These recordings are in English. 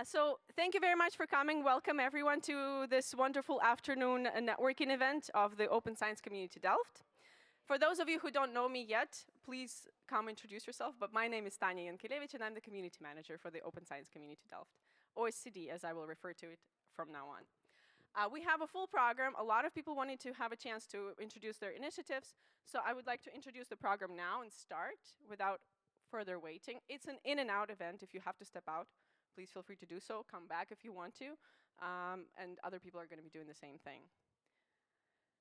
So thank you very much for coming. Welcome everyone to this wonderful afternoon networking event of the Open Science Community Delft. For those of you who don't know me yet, please come introduce yourself. But my name is Tanya Jankilevich, and I'm the community manager for the Open Science Community Delft, OSCD, as I will refer to it from now on. We have a full program. A lot of people wanted to have a chance to introduce their initiatives. So I would like to introduce the program now and start without further waiting. It's an in and out event. If you have to step out, please feel free to do so. Come back if you want to. And other people are going to be doing the same thing.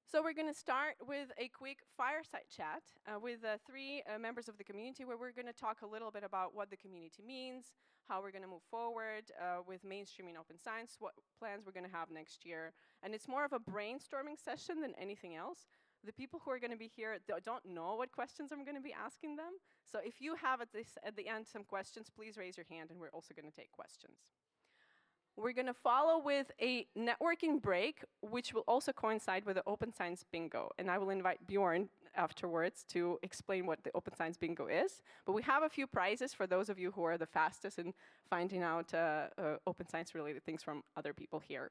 So we're going to start with a quick fireside chat with three members of the community, where we're going to talk a little bit about what the community means, how we're going to move forward with mainstreaming open science, what plans we're going to have next year. And it's more of a brainstorming session than anything else. The people who are going to be here don't know what questions I'm going to be asking them. So if you have at the end some questions, please raise your hand, and we're also going to take questions. We're going to follow with a networking break, which will also coincide with the Open Science Bingo. And I will invite Bjorn afterwards to explain what the Open Science Bingo is. But we have a few prizes for those of you who are the fastest in finding out open science-related things from other people here.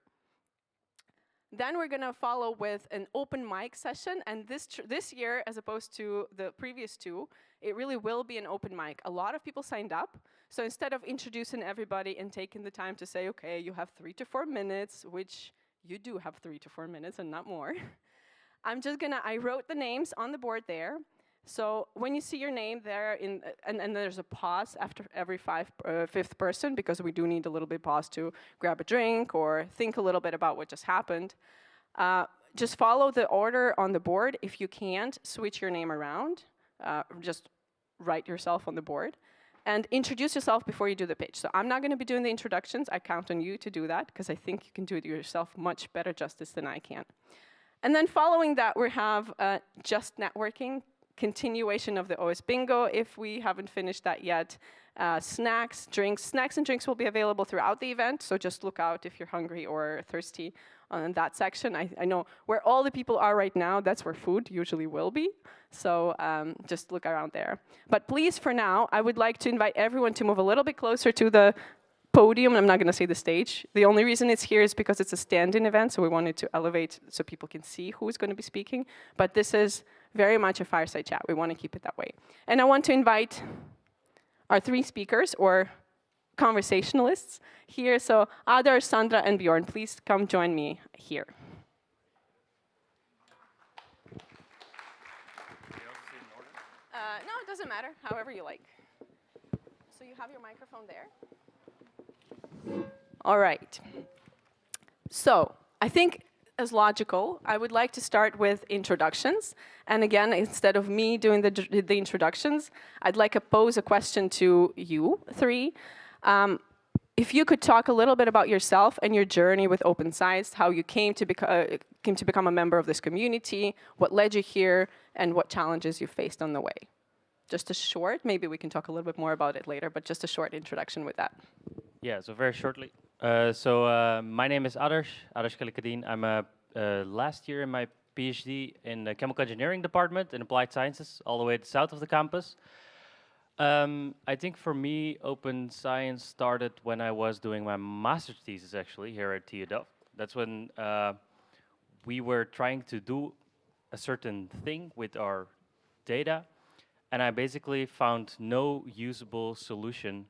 Then we're going to follow with an open mic session, and this year, as opposed to the previous two, it really will be an open mic. A lot of people signed up, so instead of introducing everybody and taking the time to say, okay, you have 3 to 4 minutes, which you do have 3 to 4 minutes and not more, I wrote the names on the board there. So when you see your name there, and there's a pause after every fifth person, because we do need a little bit pause to grab a drink or think a little bit about what just happened. Just follow the order on the board. If you can't, switch your name around. Just write yourself on the board. And introduce yourself before you do the pitch. So I'm not going to be doing the introductions. I count on you to do that, because I think you can do it yourself much better justice than I can. And then following that, we have just networking, continuation of the OS Bingo, if we haven't finished that yet. Snacks, drinks. Snacks and drinks will be available throughout the event, so just look out if you're hungry or thirsty on that section. I know where all the people are right now, that's where food usually will be, so just look around there. But please, for now, I would like to invite everyone to move a little bit closer to the podium. I'm not going to say the stage. The only reason it's here is because it's a stand-in event, so we wanted to elevate so people can see who's going to be speaking. But this is very much a fireside chat. We want to keep it that way. And I want to invite our 3 speakers, or conversationalists, here. So Adarsh, Sandra, and Bjorn, please come join me here. No, it doesn't matter. However you like. So you have your microphone there. All right. So I think, as logical, I would like to start with introductions. And again, instead of me doing the introductions, I'd like to pose a question to you 3. If you could talk a little bit about yourself and your journey with open science, how you came to become a member of this community, what led you here, and what challenges you faced on the way. Just a short, maybe we can talk a little bit more about it later, but just a short introduction with that. Yeah, so very shortly. My name is Adarsh Kalikadien. I'm last year in my PhD in the chemical engineering department in applied sciences, all the way to the south of the campus. I think for me, open science started when I was doing my master's thesis, actually, here at TU Delft. That's when we were trying to do a certain thing with our data, and I basically found no usable solution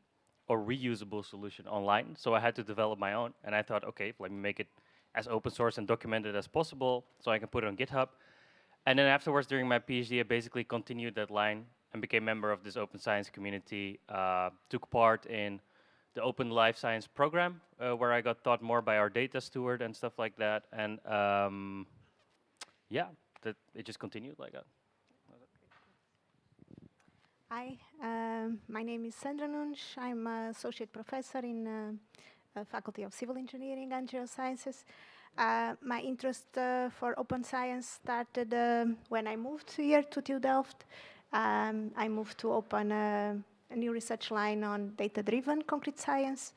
or reusable solution online, so I had to develop my own, and I thought, okay, let me make it as open source and documented as possible so I can put it on GitHub. And then afterwards, during my PhD, I basically continued that line and became a member of this open science community, took part in the Open Life Science program, where I got taught more by our data steward and stuff like that, and yeah, it just continued like that. Hi, my name is Sandra Nunes. I'm an associate professor in Faculty of Civil Engineering and Geosciences. My interest for open science started when I moved here to TU Delft. I moved to open a new research line on data-driven concrete science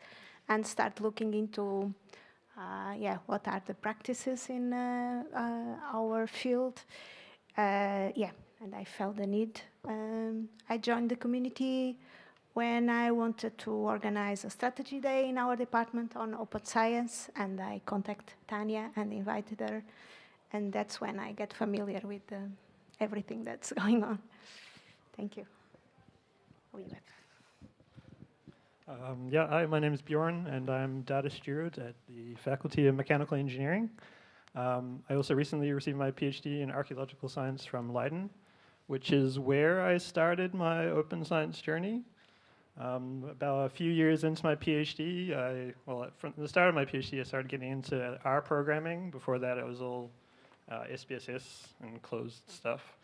and start looking into what are the practices in our field. And I felt the need. I joined the community when I wanted to organize a strategy day in our department on open science, and I contacted Tanya and invited her, and that's when I get familiar with everything that's going on. Thank you. Hi, my name is Bjorn, and I'm data steward at the Faculty of Mechanical Engineering. I also recently received my PhD in archaeological science from Leiden, which is where I started my open science journey. About a few years into my PhD, from the start of my PhD, I started getting into R programming. Before that, it was all SPSS and closed stuff.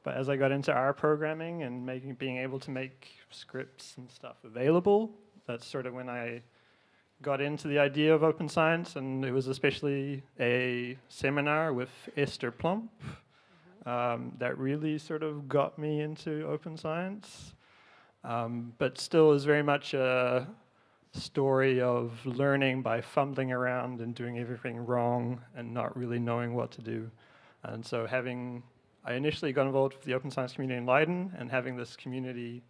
But as I got into R programming and being able to make scripts and stuff available, that's sort of when I got into the idea of open science, and it was especially a seminar with Esther Plump that really sort of got me into open science. But still is very much a story of learning by fumbling around and doing everything wrong and not really knowing what to do. And so I initially got involved with the open science community in Leiden, and having this community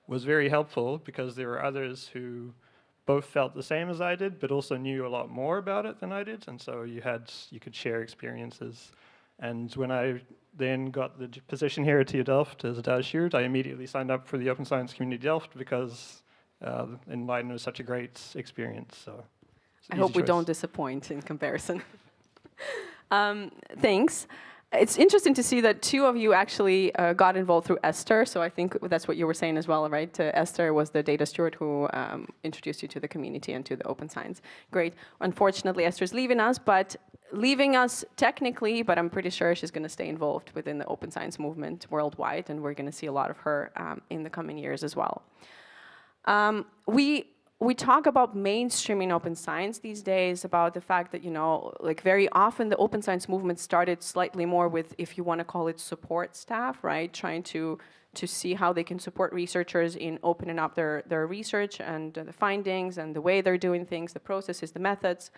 was very helpful because there were others who both felt the same as I did, but also knew a lot more about it than I did, and so you could share experiences. And when I then got the position here at TU Delft as a data steward, I immediately signed up for the Open Science Community Delft because in Leiden was such a great experience. So I hope we don't disappoint in comparison. Thanks. It's interesting to see that two of you actually got involved through Esther, so I think that's what you were saying as well, right? Esther was the data steward who introduced you to the community and to the open science. Great. Unfortunately, Esther's leaving us technically, but I'm pretty sure she's going to stay involved within the open science movement worldwide, and we're going to see a lot of her in the coming years as well. We talk about mainstreaming open science these days, about the fact that, like very often the open science movement started slightly more with, if you want to call it, support staff, right? Trying to see how they can support researchers in opening up their research and the findings and the way they're doing things, the processes, the methods.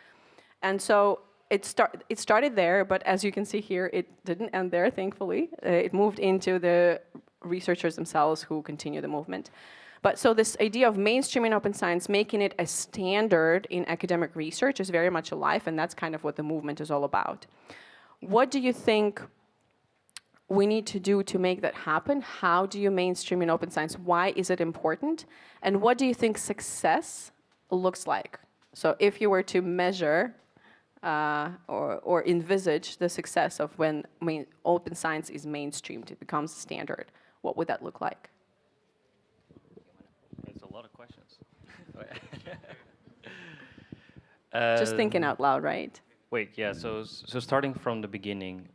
And so it started there, but as you can see here, it didn't end there, thankfully. It moved into the researchers themselves who continue the movement. But so this idea of mainstreaming open science, making it a standard in academic research, is very much alive, and that's kind of what the movement is all about. What do you think we need to do to make that happen? How do you mainstream in open science? Why is it important? And what do you think success looks like? So if you were to measure or envisage the success of when open science is mainstreamed, it becomes standard, what would that look like? A lot of questions. Just thinking out loud, right? Wait, yeah. So starting from the beginning.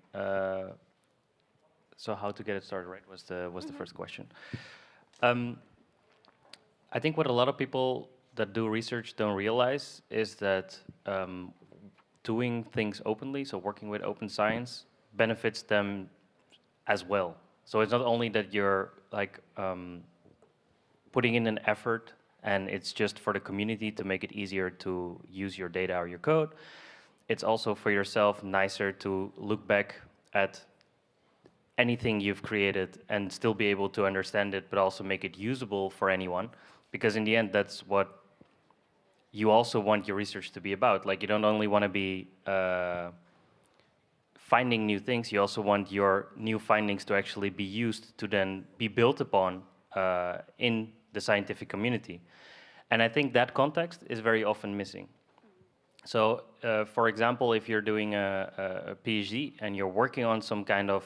So how to get it started, right? Was the first question. I think what a lot of people that do research don't realize is that doing things openly, so working with open science, benefits them as well. So it's not only that you're like putting in an effort and it's just for the community to make it easier to use your data or your code. It's also for yourself nicer to look back at anything you've created and still be able to understand it, but also make it usable for anyone. Because in the end, that's what you also want your research to be about. Like, you don't only want to be finding new things, you also want your new findings to actually be used to then be built upon in the scientific community. And I think that context is very often missing. So, for example, if you're doing a PhD and you're working on some kind of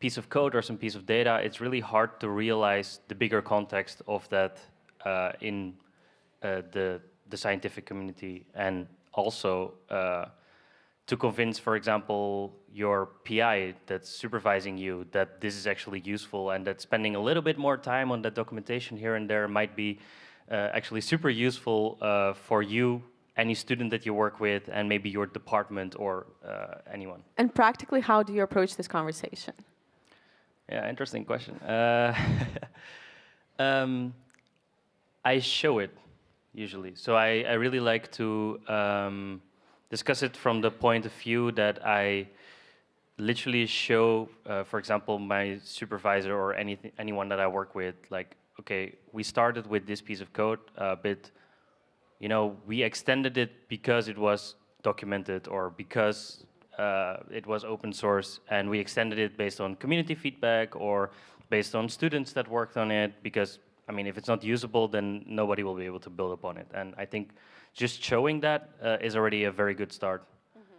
piece of code or some piece of data, it's really hard to realize the bigger context of that in the scientific community, and also to convince, for example, your PI that's supervising you that this is actually useful, and that spending a little bit more time on that documentation here and there might be actually super useful for you, any student that you work with, and maybe your department or anyone. And practically, how do you approach this conversation? Yeah, interesting question. I show it, usually. So I really like to discuss it from the point of view that I literally show, for example, my supervisor or anyone that I work with, like, okay, we started with this piece of code, but we extended it because it was documented or because it was open source, and we extended it based on community feedback or based on students that worked on it, because if it's not usable, then nobody will be able to build upon it. And I think just showing that is already a very good start,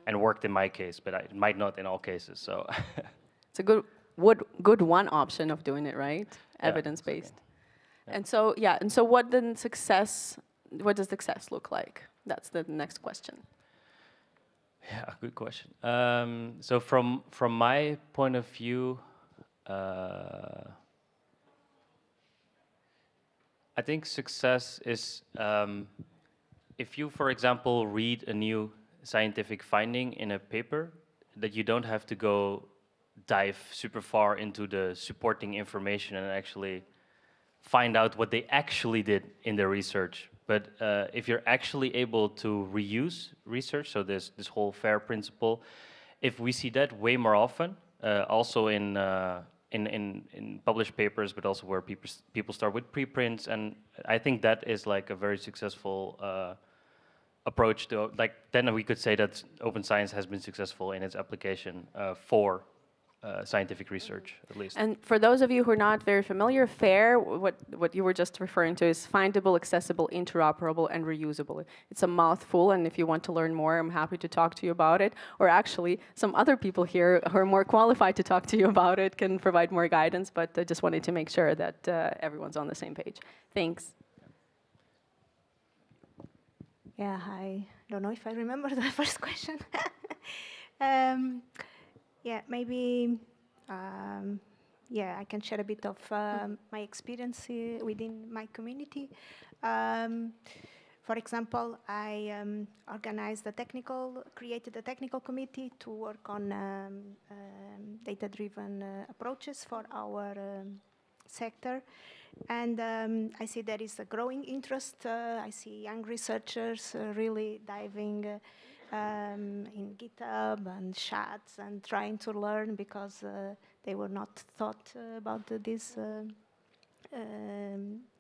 and worked in my case, but it might not in all cases. So it's a good one option of doing it, right? Yeah, Evidence-based. exactly. Yeah. And so what does success look like? That's the next question. Yeah, good question. So from my point of view, I think success is if you, for example, read a new scientific finding in a paper, that you don't have to go dive super far into the supporting information and actually find out what they actually did in their research. But if you're actually able to reuse research, so this whole FAIR principle, if we see that way more often, also in published papers, but also where people start with preprints, and I think that is like a very successful approach to, like, then we could say that open science has been successful in its application for scientific research, at least. And for those of you who are not very familiar, FAIR, what you were just referring to, is findable, accessible, interoperable, and reusable. It's a mouthful, and if you want to learn more, I'm happy to talk to you about it. Or actually, some other people here who are more qualified to talk to you about it can provide more guidance, but I just wanted to make sure that everyone's on the same page. Thanks. Yeah, I don't know if I remember the first question. Yeah, maybe, I can share a bit of my experience within my community. For example, I created a technical committee to work on data-driven approaches for our sector. And I see there is a growing interest. I see young researchers really diving in GitHub and chats and trying to learn, because they were not taught about this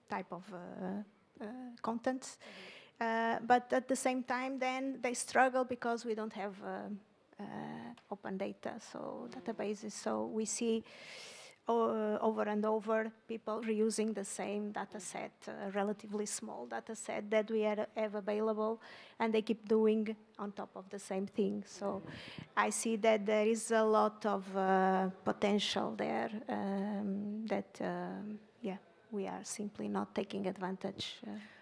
type of contents. But at the same time, then they struggle because we don't have open data, so databases. So we see over and over people reusing the same data set, a relatively small data set that we have available, and they keep doing on top of the same thing. So I see that there is a lot of potential there that we are simply not taking advantage.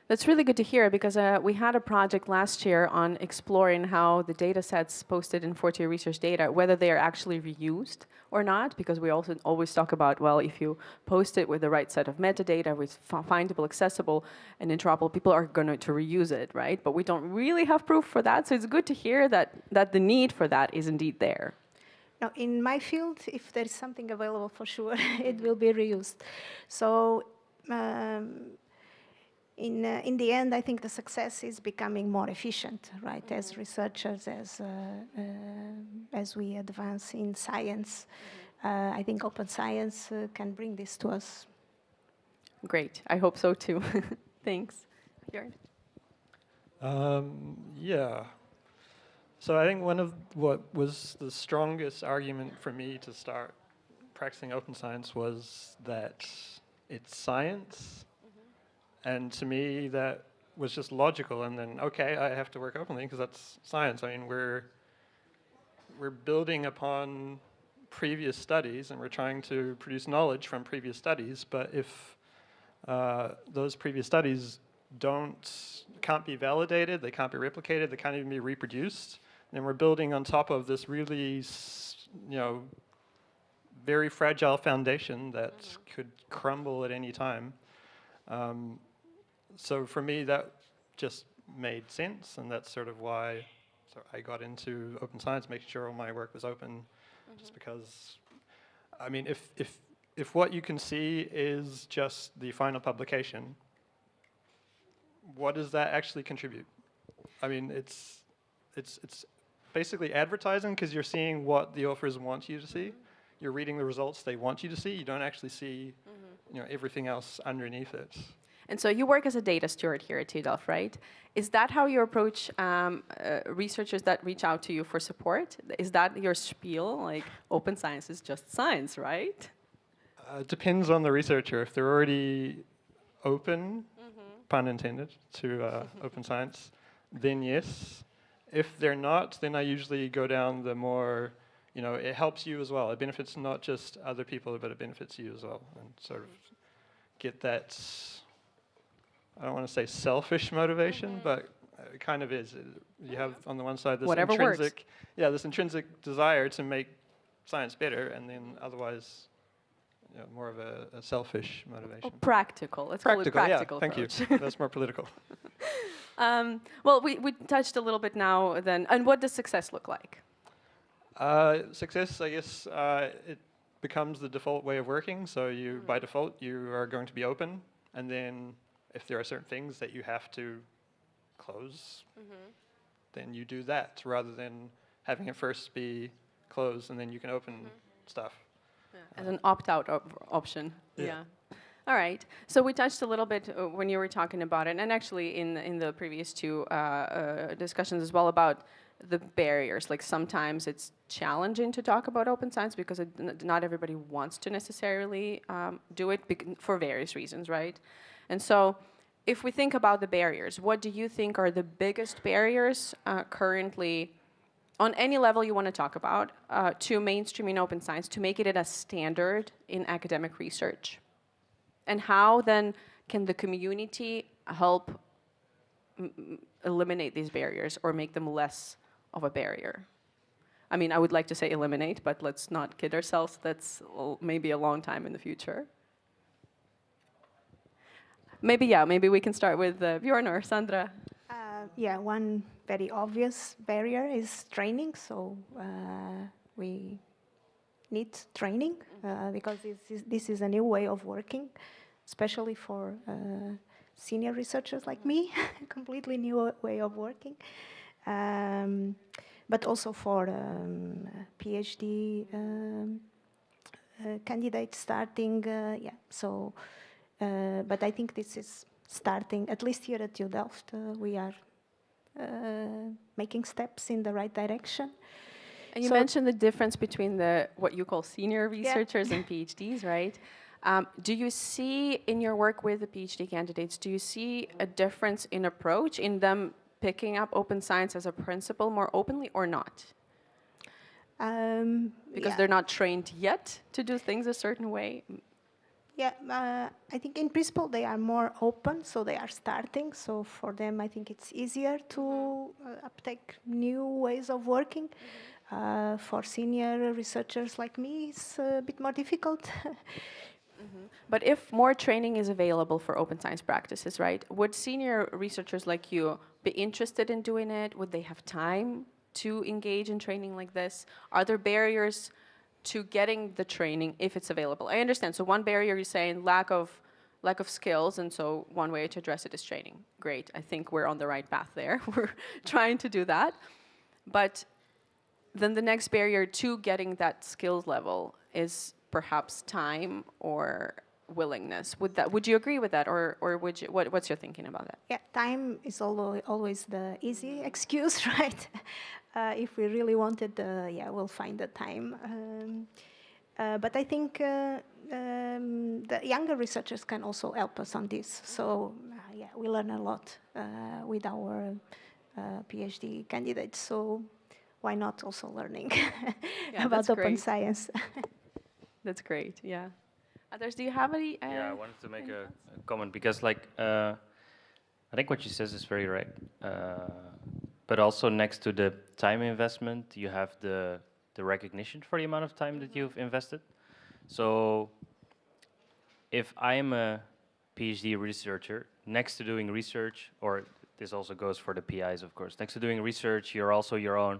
That's really good to hear, because we had a project last year on exploring how the data sets posted in Fortier Research Data, whether they are actually reused or not, because we also always talk about, well, if you post it with the right set of metadata, with findable, accessible, and interoperable, people are going to reuse it, right? But we don't really have proof for that, so it's good to hear that the need for that is indeed there. Now, in my field, if there is something available, for sure, it will be reused. So in the end, I think the success is becoming more efficient, right? As researchers, as we advance in science, I think open science can bring this to us. Great. I hope so too. Thanks. Bjorn? Yeah. So I think one of what was the strongest argument for me to start practicing open science was that it's science. And to me, that was just logical. And then, okay, I have to work openly because that's science. I mean, we're building upon previous studies, and we're trying to produce knowledge from previous studies. But if those previous studies can't be validated, they can't be replicated, they can't even be reproduced, then we're building on top of this really, very fragile foundation that could crumble at any time. So for me, that just made sense, and that's sort of why I got into open science, making sure all my work was open, just because, I mean, if what you can see is just the final publication, what does that actually contribute? I mean, it's basically advertising, because you're seeing what the authors want you to see. You're reading the results they want you to see. You don't actually see everything else underneath it. And so you work as a data steward here at TU Delft, right? Is that how you approach researchers that reach out to you for support? Is that your spiel? Like, open science is just science, right? It depends on the researcher. If they're already open, pun intended, to open science, then yes. If they're not, then I usually go down the more, it helps you as well. It benefits not just other people, but it benefits you as well. And sort of get that, I don't want to say selfish motivation, but it kind of is. You have on the one side this this intrinsic desire to make science better, and then otherwise more of a selfish motivation. Practical. Let's call it practical. Yeah, thank you. That's more political. Well, we touched a little bit now then. And what does success look like? Success, I guess, it becomes the default way of working. So by default, you are going to be open. And then if there are certain things that you have to close, then you do that rather than having it first be closed and then you can open stuff. As an opt-out option. Yeah. All right. So we touched a little bit when you were talking about it, and actually in the previous two discussions as well about the barriers. Like sometimes it's challenging to talk about open science because not everybody wants to necessarily do it for various reasons, right? And so if we think about the barriers, what do you think are the biggest barriers currently on any level you want to talk about, to mainstreaming open science, to make it a standard in academic research? And how then can the community help eliminate these barriers or make them less of a barrier? I mean, I would like to say eliminate, but let's not kid ourselves. That's maybe a long time in the future. Maybe we can start with Bjorn or Sandra. One very obvious barrier is training. So we need training because this is a new way of working, especially for senior researchers like me, a completely new way of working. But also for PhD candidates starting, but I think this is starting, at least here at TU Delft, we are making steps in the right direction. And you mentioned the difference between what you call senior researchers and PhDs, right? Do you see in your work with the PhD candidates, do you see a difference in approach in them picking up open science as a principle more openly or not? Because they're not trained yet to do things a certain way? I think in principle they are more open, so they are starting. So for them, I think it's easier to uptake new ways of working. For senior researchers like me, it's a bit more difficult. But if more training is available for open science practices, right, would senior researchers like you be interested in doing it? Would they have time to engage in training like this? Are there barriers to getting the training if it's available? I understand. So one barrier you're saying lack of skills, and so one way to address it is training. Great. I think we're on the right path there. We're trying to do that. But then the next barrier to getting that skills level is perhaps time or willingness. Would you agree with that, or would you? What's your thinking about that? Yeah, time is always the easy excuse, right? If we really wanted, we'll find the time. But I think the younger researchers can also help us on this. So we learn a lot with our PhD candidates. So why not also learning about open science? That's great. Yeah. Adarsh, do you have any? I wanted to make a comment because, I think what she says is very right. But also next to the time investment, you have the recognition for the amount of time that you've invested. So if I'm a PhD researcher, next to doing research, or this also goes for the PIs, of course, next to doing research, you're also your own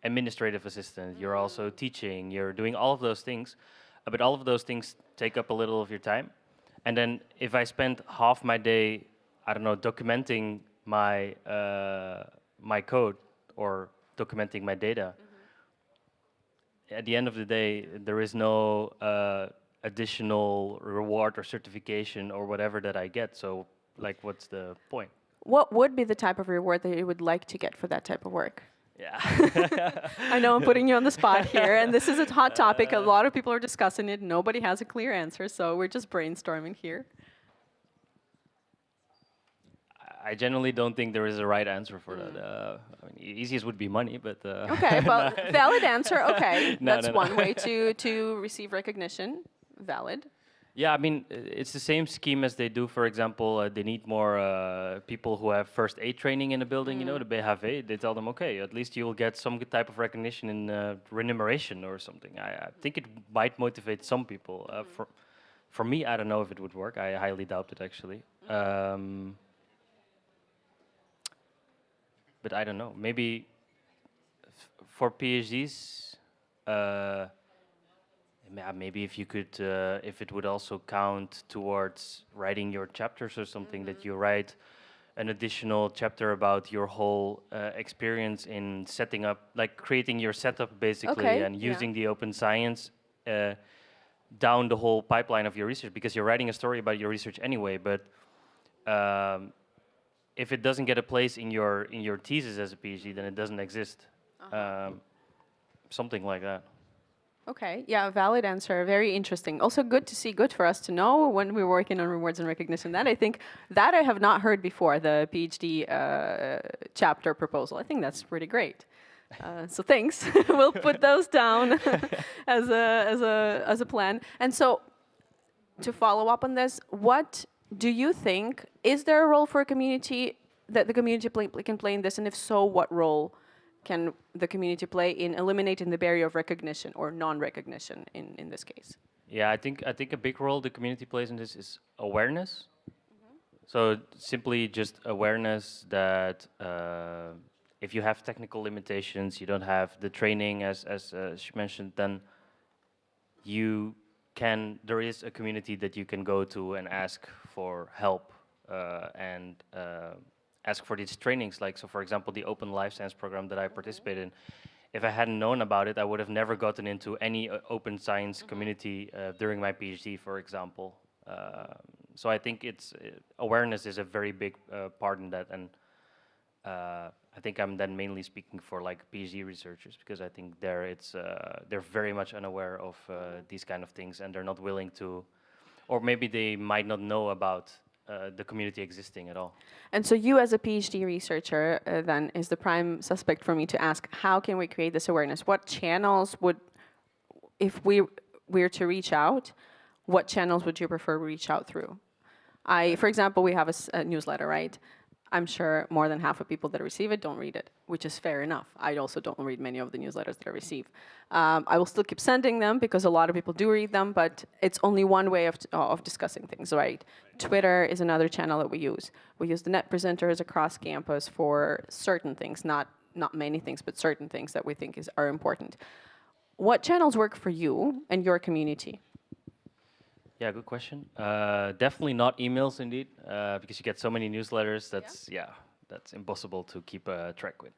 administrative assistant, you're also teaching, you're doing all of those things. But all of those things take up a little of your time. And then if I spend half my day, I don't know, documenting my my code or documenting my data, at the end of the day, there is no additional reward or certification or whatever that I get. So, like, what's the point? What would be the type of reward that you would like to get for that type of work? Yeah. I know I'm putting you on the spot here, and this is a hot topic. A lot of people are discussing it. Nobody has a clear answer, so we're just brainstorming here. I generally don't think there is a right answer for that. I mean, easiest would be money, but Okay, well, valid answer. Okay, No, that's no, no. one way to receive recognition. Valid. yeah, I mean, it's the same scheme as they do. For example, they need more people who have first aid training in the building. You know, the BHV. They tell them, okay, at least you will get some good type of recognition in remuneration or something. I think it might motivate some people. For me, I don't know if it would work. I highly doubt it, actually. But I don't know. Maybe for PhDs, maybe if you could, if it would also count towards writing your chapters or something, that you write an additional chapter about your whole experience in setting up, like creating your setup basically, Okay, and yeah. using the open science down the whole pipeline of your research, because you're writing a story about your research anyway. But if it doesn't get a place in your thesis as a PhD, then it doesn't exist. Something like that. Okay, yeah, valid answer. Very interesting. Also good to see, good for us to know when we're working on rewards and recognition. That I think, that I have not heard before, the PhD chapter proposal. I think that's pretty great. So thanks. We'll put those down as a plan. And so, to follow up on this, what do you think, is there a role for a community that the community can play in this? And if so, what role can the community play in eliminating the barrier of recognition or non-recognition in this case? Yeah, I think a big role the community plays in this is awareness. So simply just awareness that if you have technical limitations, you don't have the training as she mentioned, then there is a community that you can go to and ask for help and ask for these trainings. Like, so for example, the Open Life Science program that I participated in, if I hadn't known about it, I would have never gotten into any open science community during my PhD, for example. So I think awareness is a very big part in that, and I think I'm then mainly speaking for like PhD researchers, because I think they're very much unaware of these kind of things, and they're not willing to, or maybe they might not know about the community existing at all. And so you as a PhD researcher then is the prime suspect for me to ask, how can we create this awareness? What channels if we were to reach out, what channels would you prefer to reach out through? For example, we have a newsletter, right? I'm sure more than half of people that receive it don't read it, which is fair enough. I also don't read many of the newsletters that I receive. I will still keep sending them because a lot of people do read them, but it's only one way of discussing things, right? Twitter is another channel that we use. We use the net presenters across campus for certain things, not many things, but certain things that we think are important. What channels work for you and your community? Yeah, good question. Definitely not emails, indeed, because you get so many newsletters. That's impossible to keep track with.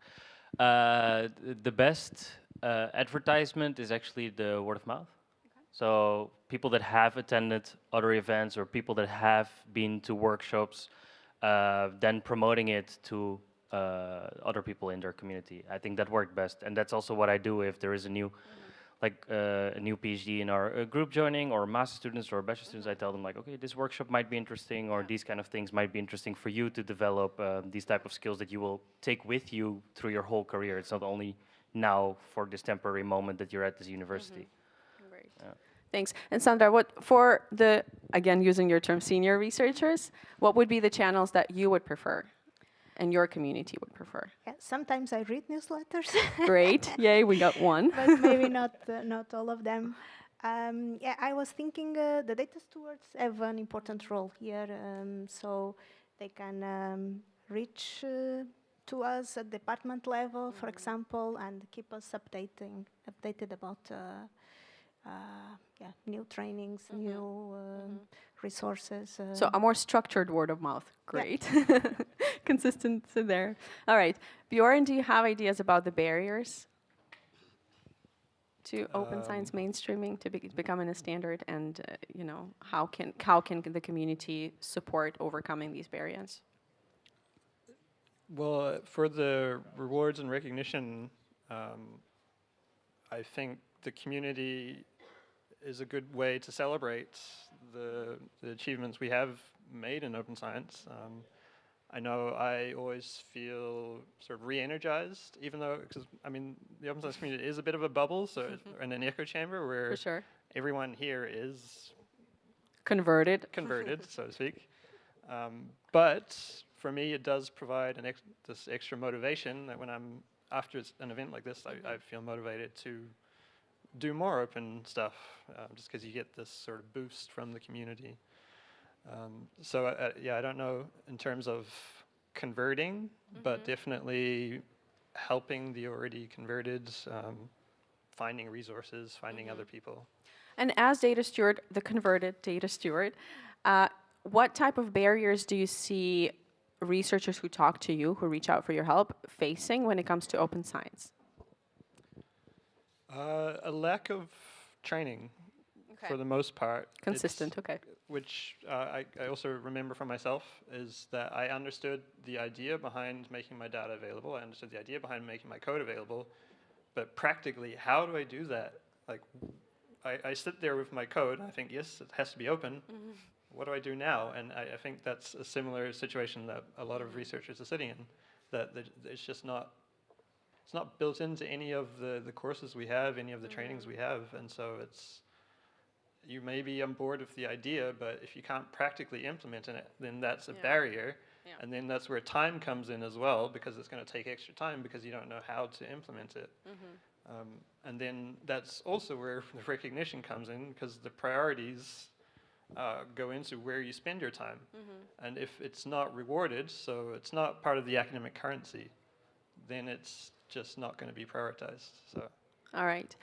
The best advertisement is actually the word of mouth. Okay. So people that have attended other events or people that have been to workshops, then promoting it to other people in their community. I think that worked best, and that's also what I do if there is a new. Like a new PhD in our group joining, or master students or bachelor students, I tell them like, okay, this workshop might be interesting, or these kind of things might be interesting for you to develop these type of skills that you will take with you through your whole career. It's not only now for this temporary moment that you're at this university. Great. Thanks. And Sandra, again, using your term senior researchers, what would be the channels that you would prefer and your community would prefer? Yeah, sometimes I read newsletters. Great. Yay, we got one. But maybe not all of them. Yeah, I was thinking the data stewards have an important role here, so they can reach to us at department level, for example, and keep us updated about new trainings, new resources. So a more structured word of mouth. Great. Yeah. Consistency there. All right. Bjorn, do you have ideas about the barriers? to open science mainstreaming to becoming a standard, and how can the community support overcoming these barriers? Well, for the rewards and recognition, I think the community is a good way to celebrate the achievements we have made in open science. I know I always feel sort of re-energized, even though, because I mean, the open science community is a bit of a bubble, so in an echo chamber where For sure. everyone here is Converted. so to speak. But for me, it does provide this extra motivation that when I'm after an event like this, I feel motivated to do more open stuff, just because you get this sort of boost from the community. I don't know in terms of converting, but definitely helping the already converted, finding resources, finding other people. And as data steward, the converted data steward, what type of barriers do you see researchers who talk to you, who reach out for your help, facing when it comes to open science? A lack of training, for the most part. Consistent, okay. Which I also remember from myself, is that I understood the idea behind making my data available, I understood the idea behind making my code available, but practically, how do I do that? Like, I sit there with my code, and I think, yes, it has to be open. What do I do now? And I think that's a similar situation that a lot of researchers are sitting in, that it's just not, it's not built into any of the courses we have, any of the trainings we have, and so you may be on board with the idea, but if you can't practically implement it, then that's a barrier. Yeah. And then that's where time comes in as well, because it's going to take extra time because you don't know how to implement it. And then that's also where the recognition comes in, because the priorities go into where you spend your time. And if it's not rewarded, so it's not part of the academic currency, then it's just not going to be prioritized. So. All right.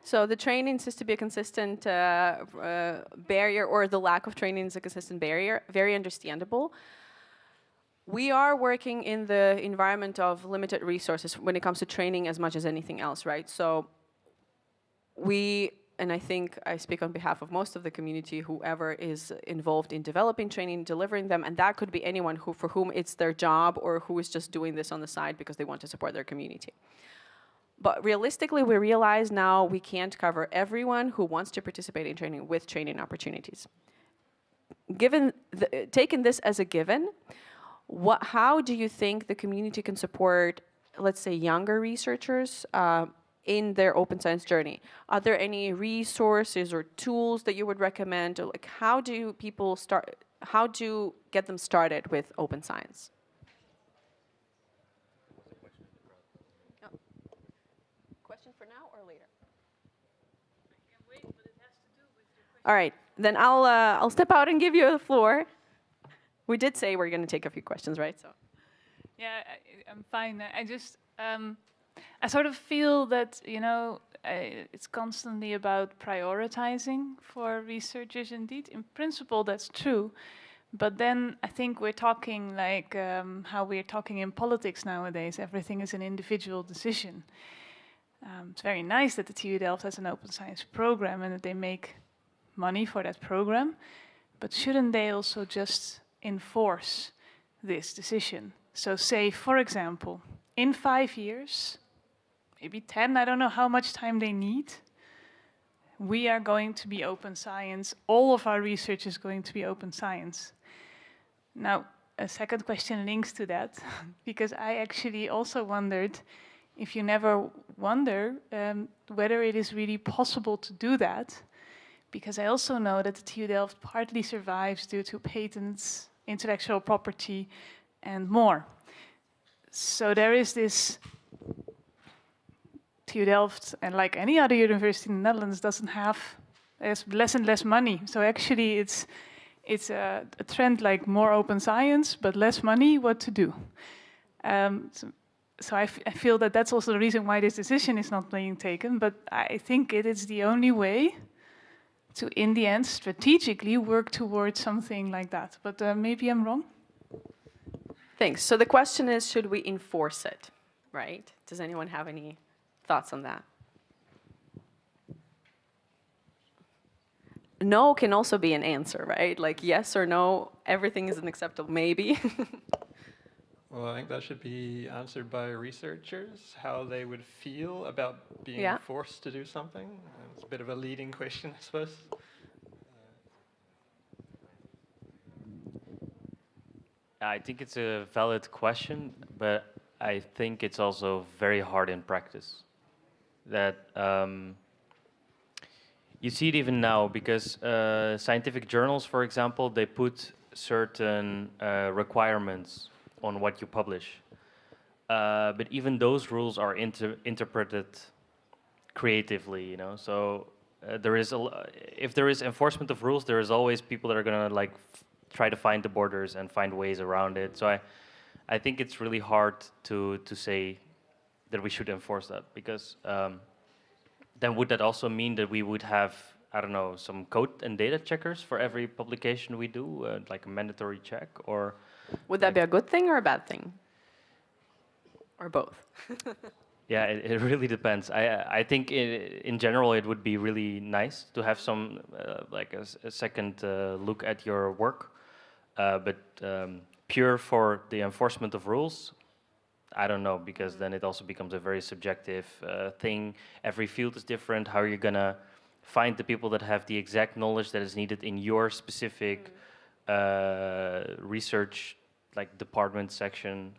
So the training seems to be a consistent barrier, or the lack of training is a consistent barrier. Very understandable. We are working in the environment of limited resources when it comes to training as much as anything else, right? So and I think I speak on behalf of most of the community, whoever is involved in developing training, delivering them, and that could be anyone for whom it's their job or who is just doing this on the side because they want to support their community. But realistically, we realize now we can't cover everyone who wants to participate in training with training opportunities. Taking this as a given, how do you think the community can support, let's say, younger researchers in their open science journey? Are there any resources or tools that you would recommend? Or like, how do people start? How do get them started with open science? Question for now or later? I can wait, but it has to do with your question. All right, then I'll step out and give you the floor. We did say we're going to take a few questions, right? So. Yeah, I'm fine. I sort of feel that, it's constantly about prioritizing for researchers indeed. In principle, that's true. But then I think we're talking like how we're talking in politics nowadays. Everything is an individual decision. It's very nice that the TU Delft has an open science program and that they make money for that program. But shouldn't they also just enforce this decision? So say, for example, in 5 years, maybe 10, I don't know how much time they need, we are going to be open science. All of our research is going to be open science. Now, a second question links to that, because I actually also wondered if you never wonder whether it is really possible to do that, because I also know that the TU Delft partly survives due to patents, intellectual property, and more. So there is this TU Delft, and like any other university in the Netherlands, doesn't have less and less money. So actually it's a trend like more open science, but less money, what to do? So I feel that that's also the reason why this decision is not being taken, but I think it is the only way to, in the end, strategically work towards something like that. But maybe I'm wrong. Thanks. So the question is, should we enforce it, right? Does anyone have any thoughts on that? no can also be an answer, right? Like yes or no, everything is an acceptable maybe. Well, I think that should be answered by researchers, how they would feel about being Yeah. forced to do something. It's a bit of a leading question, I suppose. I think it's a valid question, but I think it's also very hard in practice. That you see it even now because scientific journals, for example, they put certain requirements on what you publish. But even those rules are interpreted creatively, you know. So there is if there is enforcement of rules, there is always people that are gonna like try to find the borders and find ways around it. So I think it's really hard to say that we should enforce that because then would that also mean that we would have, I don't know, some code and data checkers for every publication we do, like a mandatory check, or Would that be a good thing or a bad thing? Or both? yeah, it really depends. I think in general it would be really nice to have some like a second look at your work, but pure for the enforcement of rules, I don't know, because then it also becomes a very subjective thing. Every field is different. How are you gonna find the people that have the exact knowledge that is needed in your specific research, like department section?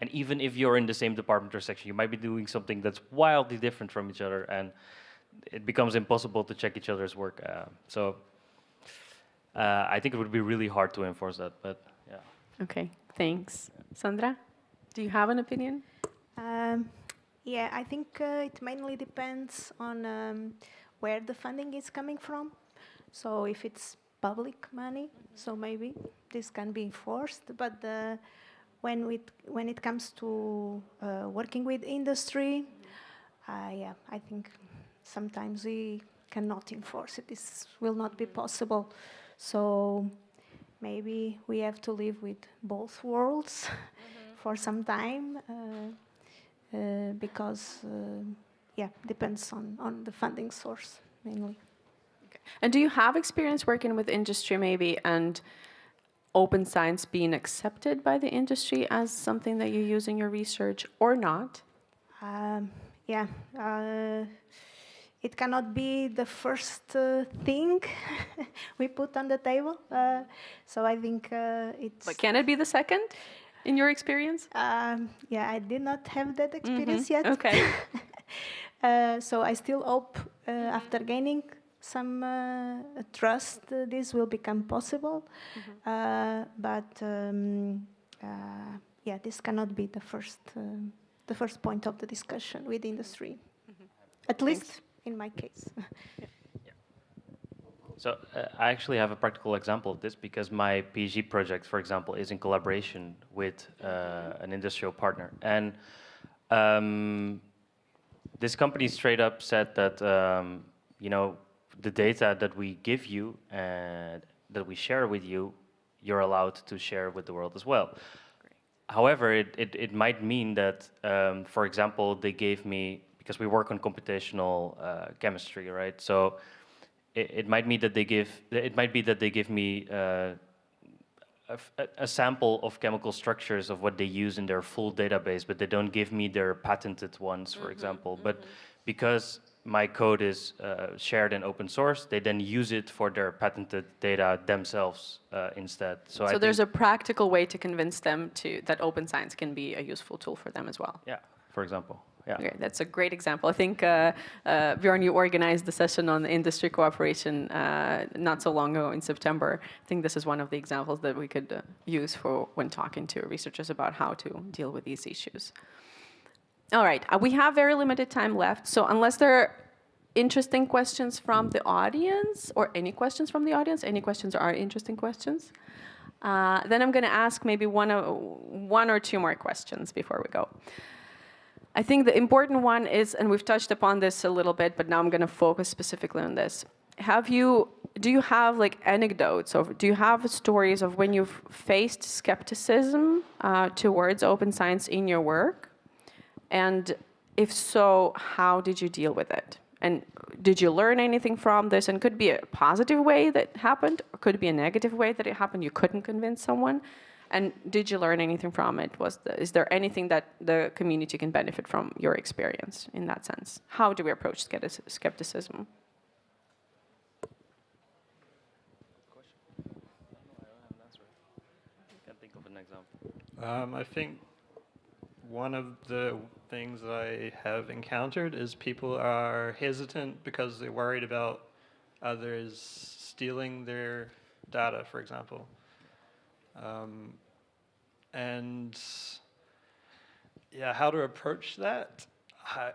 And even if you're in the same department or section, you might be doing something that's wildly different from each other, and it becomes impossible to check each other's work. So I think it would be really hard to enforce that, but yeah. Okay, thanks. Sandra, do you have an opinion? Yeah, I think it mainly depends on where the funding is coming from. So if it's public money, so maybe this can be enforced. But when it comes to working with industry, yeah, I think sometimes we cannot enforce it. This will not be possible. So maybe we have to live with both worlds for some time because, yeah, depends on the funding source mainly. Okay. And do you have experience working with industry maybe and open science being accepted by the industry as something that you use in your research or not? Yeah, it cannot be the first thing we put on the table. So I think it's... But can it be the second, in your experience? Yeah, I did not have that experience yet. Okay. So I still hope after gaining some trust, this will become possible. But yeah, this cannot be the first point of the discussion with industry. At least in my case. So I actually have a practical example of this because my PhD project, for example, is in collaboration with an industrial partner. And this company straight up said that, you know, the data that we give you and that we share with you, you're allowed to share with the world as well. Great. However, it might mean that, for example, they gave me, because we work on computational chemistry, right? So it might mean that it might be that they give me a sample of chemical structures of what they use in their full database, but they don't give me their patented ones, for example. But because my code is shared and open source, they then use it for their patented data themselves instead. So there's a practical way to convince them that open science can be a useful tool for them as well. Yeah, for example. Yeah. Okay, that's a great example. I think, Bjorn, you organized the session on industry cooperation not so long ago in September. I think this is one of the examples that we could use for when talking to researchers about how to deal with these issues. All right, we have very limited time left, so unless there are interesting questions from the audience, or any questions from the audience, any questions are interesting questions, then I'm going to ask maybe one or two more questions before we go. I think the important one is, and we've touched upon this a little bit, but now I'm going to focus specifically on this. Do you have like anecdotes, or do you have stories of when you've faced skepticism towards open science in your work? And if so, how did you deal with it? And did you learn anything from this? And could be a positive way that happened, or could be a negative way that it happened. You couldn't convince someone. And did you learn anything from it? Is there anything that the community can benefit from your experience in that sense? How do we approach skepticism? I think one of the things that I have encountered is people are hesitant because they're worried about others stealing their data, for example. And yeah, how to approach that?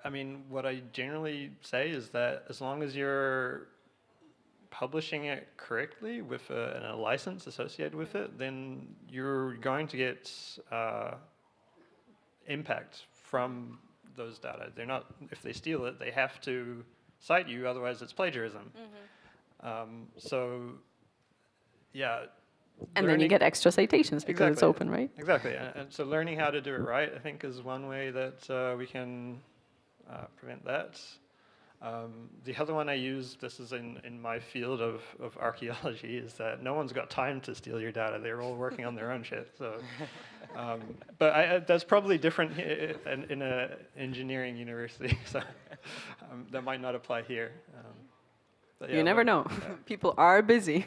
I mean, what I generally say is that as long as you're publishing it correctly with a license associated with it, then you're going to get impact from those data. They're not, if they steal it, they have to cite you, otherwise it's plagiarism. So, yeah. And then you get extra citations because it's open, right? Exactly. And so learning how to do it right, I think, is one way that we can prevent that. The other one I use, this is in my field of archaeology, is that no one's got time to steal your data. They're all working on their own shit. So, but that's probably different in an engineering university. So that might not apply here. Yeah, you never know. People are busy.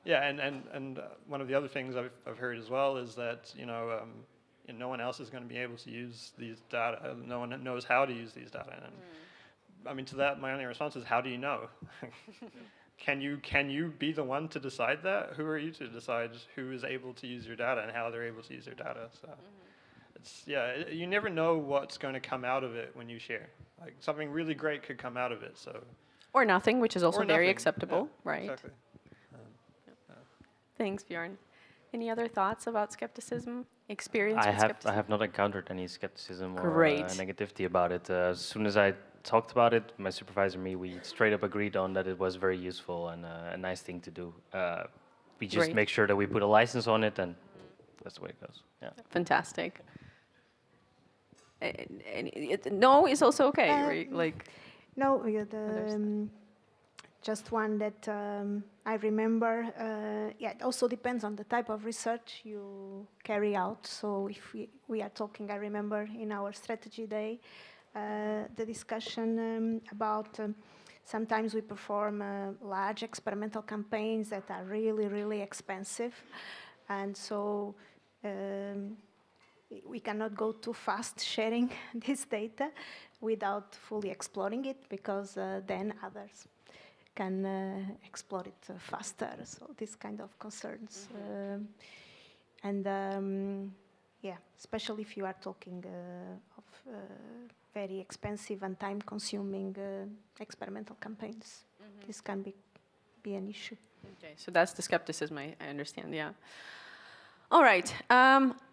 Yeah, and one of the other things I've heard as well is that no one else is going to be able to use these data. No one knows how to use these data. And I mean, to that, my only response is, how do you know? Can you be the one to decide that? Who are you to decide who is able to use your data and how they're able to use their data? So you never know what's going to come out of it when you share. Like something really great could come out of it. So. Or nothing, which is also very acceptable, right? Exactly. Thanks, Bjorn. Any other thoughts about skepticism? Experience with skepticism? I have not encountered any skepticism or negativity about it. As soon as I talked about it, my supervisor and me, we straight up agreed on that it was very useful and a nice thing to do. We just make sure that we put a license on it, and that's the way it goes. Yeah. Fantastic. No is also okay, right? Like. No, just one that I remember. It also depends on the type of research you carry out. So if we are talking, I remember in our strategy day, the discussion about sometimes we perform large experimental campaigns that are really, really expensive. And so we cannot go too fast sharing this data without fully exploring it, because then others can explore it faster. So this kind of concerns. Especially if you are talking of very expensive and time-consuming experimental campaigns. This can be an issue. Okay, so that's the skepticism, I understand, yeah. All right.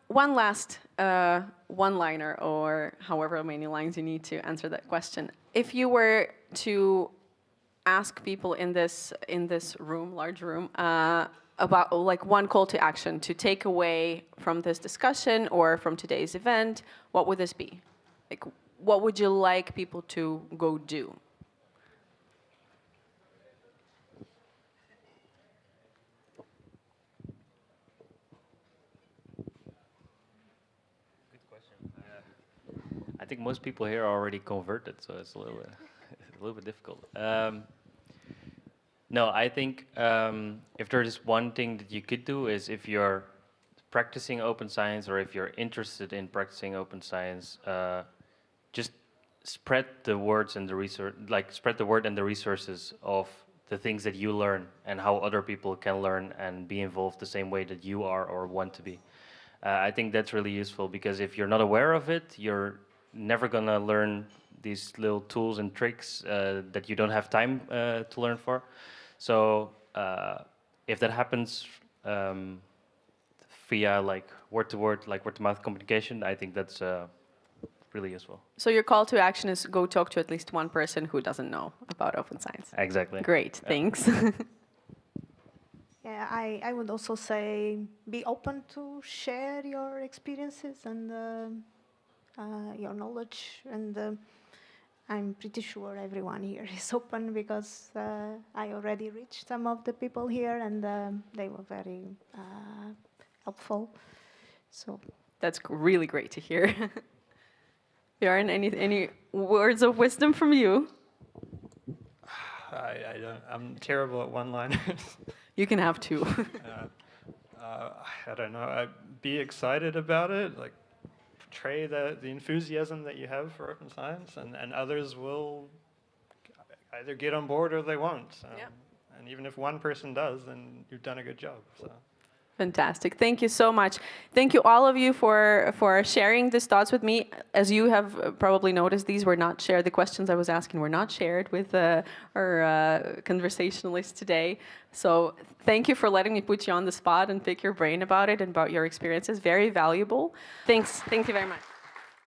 One last one-liner, or however many lines you need to answer that question. If you were to ask people in this room, large room, about like one call to action to take away from this discussion or from today's event, what would this be? Like, what would you like people to go do? I think most people here are already converted, so it's a little bit difficult. No, I think if there is one thing that you could do is, if you're practicing open science or if you're interested in practicing open science, just spread the words and the research, like spread the word and the resources of the things that you learn and how other people can learn and be involved the same way that you are or want to be. I think that's really useful, because if you're not aware of it, you're never gonna learn these little tools and tricks that you don't have time to learn for. So if that happens via like word-to-word, like word-to-mouth communication, I think that's really useful. So your call to action is go talk to at least one person who doesn't know about open science. Exactly. Great, thanks. Yeah, I would also say be open to share your experiences and your knowledge, and I'm pretty sure everyone here is open because I already reached some of the people here and they were very helpful. So That's really great to hear. Bjorn, any words of wisdom from you? I don't, I'm terrible at one-liners. You can have two. I don't know. Be excited about it. Like, portray the enthusiasm that you have for open science, and others will either get on board or they won't. Yeah. And even if one person does, then you've done a good job. So. Fantastic. Thank you so much. Thank you all of you for sharing these thoughts with me. As you have probably noticed, these were not shared. The questions I was asking were not shared with our conversationalists today. So thank you for letting me put you on the spot and pick your brain about it and about your experiences. Very valuable. Thanks. Thank you very much.